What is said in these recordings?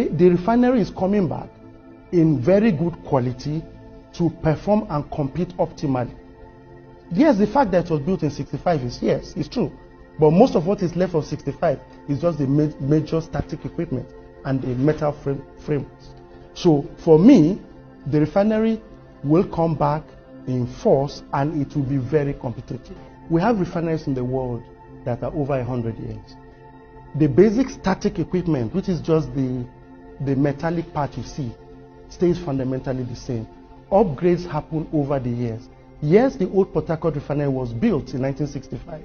the refinery is coming back in very good quality to perform and compete optimally. Yes, the fact that it was built in 65 is, yes, it's true. But most of what is left of 65 is just the major static equipment and the metal frames. So for me, the refinery will come back in force and it will be very competitive. We have refineries in the world that are over 100 years. The basic static equipment, which is just the metallic part you see, stays fundamentally the same. Upgrades happen over the years. Yes, the old Port Harcourt Refinery was built in 1965,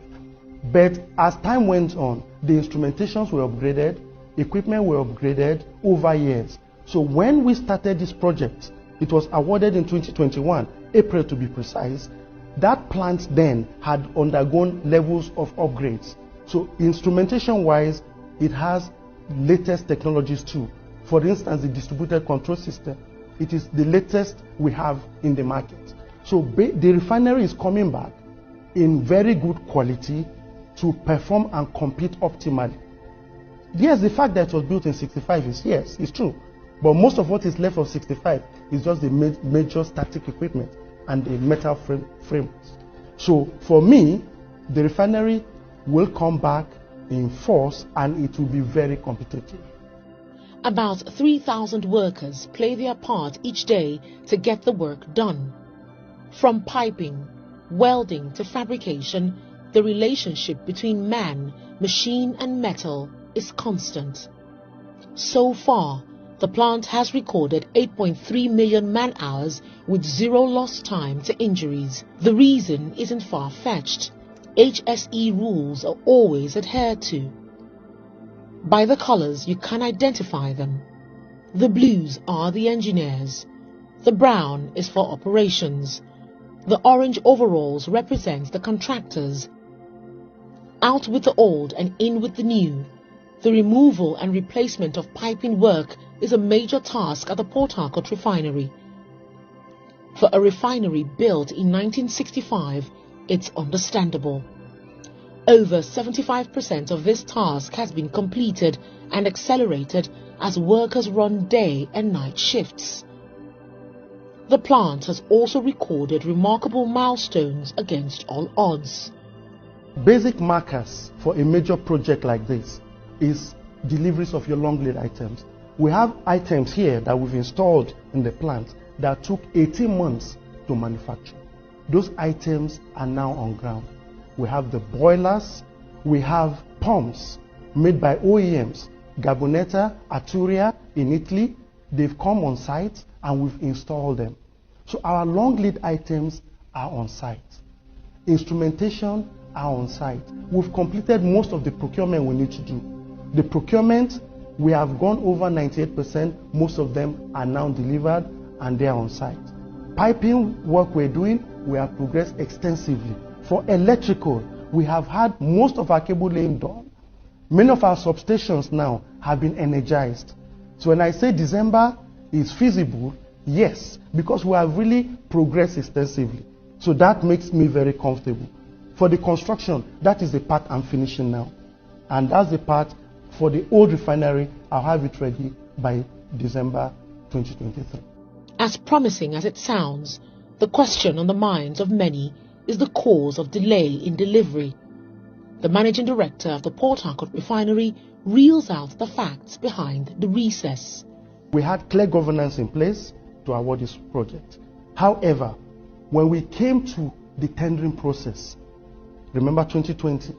but as time went on, the instrumentations were upgraded, equipment were upgraded over years. So when we started this project, it was awarded in 2021, April to be precise. That plant then had undergone levels of upgrades. So instrumentation-wise, it has latest technologies too. For instance, the distributed control system, it is the latest we have in the market. So the refinery is coming back in very good quality to perform and compete optimally. Yes, the fact that it was built in 65 is, yes, it's true. But most of what is left of 65 is just the major static equipment and the metal frames. So for me, the refinery will come back in force and it will be very competitive. About 3,000 workers play their part each day to get the work done. From piping, welding to fabrication, the relationship between man, machine and metal is constant. So far, the plant has recorded 8.3 million man-hours with zero lost time to injuries. The reason isn't far-fetched. HSE rules are always adhered to. By the colors, you can identify them. The blues are the engineers. The brown is for operations. The orange overalls represent the contractors. Out with the old and in with the new. The removal and replacement of piping work is a major task at the Port Harcourt Refinery. For a refinery built in 1965, it's understandable. Over 75% of this task has been completed and accelerated as workers run day and night shifts. The plant has also recorded remarkable milestones against all odds. Basic markers for a major project like this is deliveries of your long lead items. We have items here that we've installed in the plant that took 18 months to manufacture. Those items are now on ground. We have the boilers, we have pumps made by OEMs, Gabonetta, Arturia in Italy. They've come on site and we've installed them. So our long lead items are on site. Instrumentation are on site. We've completed most of the procurement we need to do. The procurement, we have gone over 98%. Most of them are now delivered and they are on site. Piping work we're doing, we have progressed extensively. For electrical, we have had most of our cable laying done. Many of our substations now have been energized. So when I say December is feasible, yes, because we have really progressed extensively. So that makes me very comfortable. For the construction, that is the part I'm finishing now. And that's the part for the old refinery. I'll have it ready by December 2023. As promising as it sounds, the question on the minds of many is the cause of delay in delivery. The managing director of the Port Harcourt Refinery reels out the facts behind the recess. We had clear governance in place to award this project. However, when we came to the tendering process, remember 2020,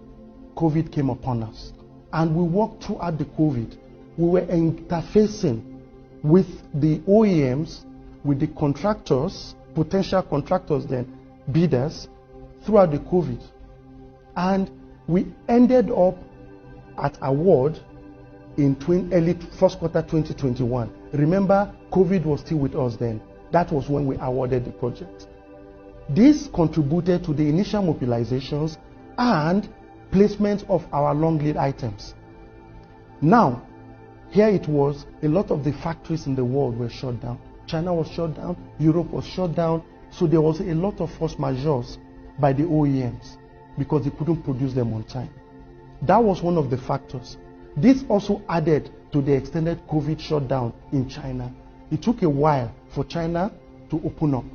COVID came upon us. And we worked throughout the COVID. We were interfacing with the OEMs, with the contractors, potential contractors then, bidders, throughout the COVID. And we ended up at award in early first quarter 2021. Remember, COVID was still with us then. That was when we awarded the project. This contributed to the initial mobilizations and placement of our long lead items. Now, here it was, a lot of the factories in the world were shut down. China was shut down, Europe was shut down, so there was a lot of force majeures by the OEMs because they couldn't produce them on time. That was one of the factors. This also added to the extended COVID shutdown in China. It took a while for China to open up.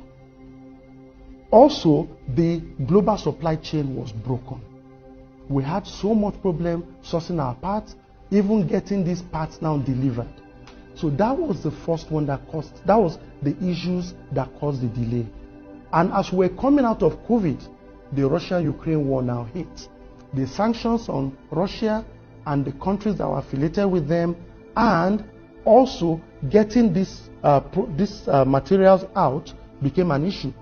Also, the global supply chain was broken. We had so much problem sourcing our parts, even getting these parts now delivered. So that was the first one that was the issues that caused the delay. And as we're coming out of COVID, the Russia-Ukraine war now hit. The sanctions on Russia and the countries that were affiliated with them, and also getting these materials out became an issue.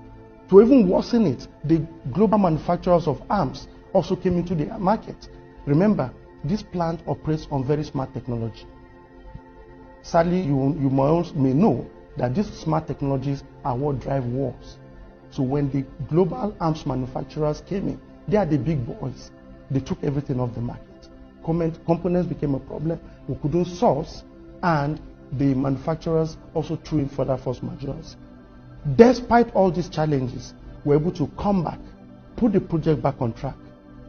To even worsen it, the global manufacturers of arms also came into the market. Remember, this plant operates on very smart technology. Sadly, you may know that these smart technologies are what drive wars. So when the global arms manufacturers came in, they are the big boys. They took everything off the market. Components became a problem. We couldn't source, and the manufacturers also threw in further force majeures. Despite all these challenges, we're able to come back, put the project back on track,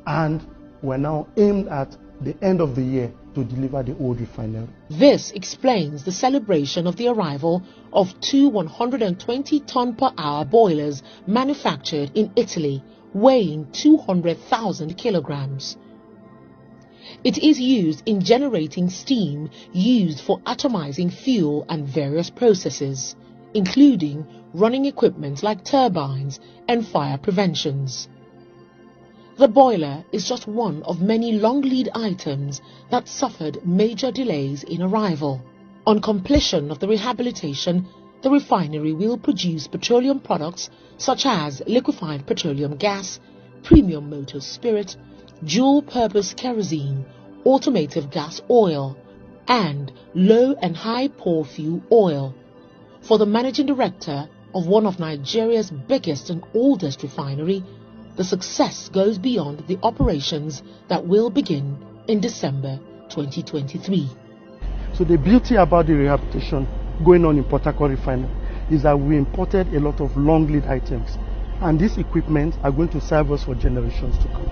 and we're now aimed at the end of the year to deliver the old refinery. This explains the celebration of the arrival of two 120-ton-per-hour boilers manufactured in Italy, weighing 200,000 kilograms. It is used in generating steam used for atomizing fuel and various processes, including running equipment like turbines and fire preventions. The boiler is just one of many long lead items that suffered major delays in arrival. On completion of the rehabilitation, the refinery will produce petroleum products such as liquefied petroleum gas, premium motor spirit, dual-purpose kerosene, automotive gas oil, and low and high pore fuel oil. For the managing director of one of Nigeria's biggest and oldest refinery, the success goes beyond the operations that will begin in December 2023. So the beauty about the rehabilitation going on in Harcourt Refinery is that we imported a lot of long lead items, and these equipment are going to serve us for generations to come.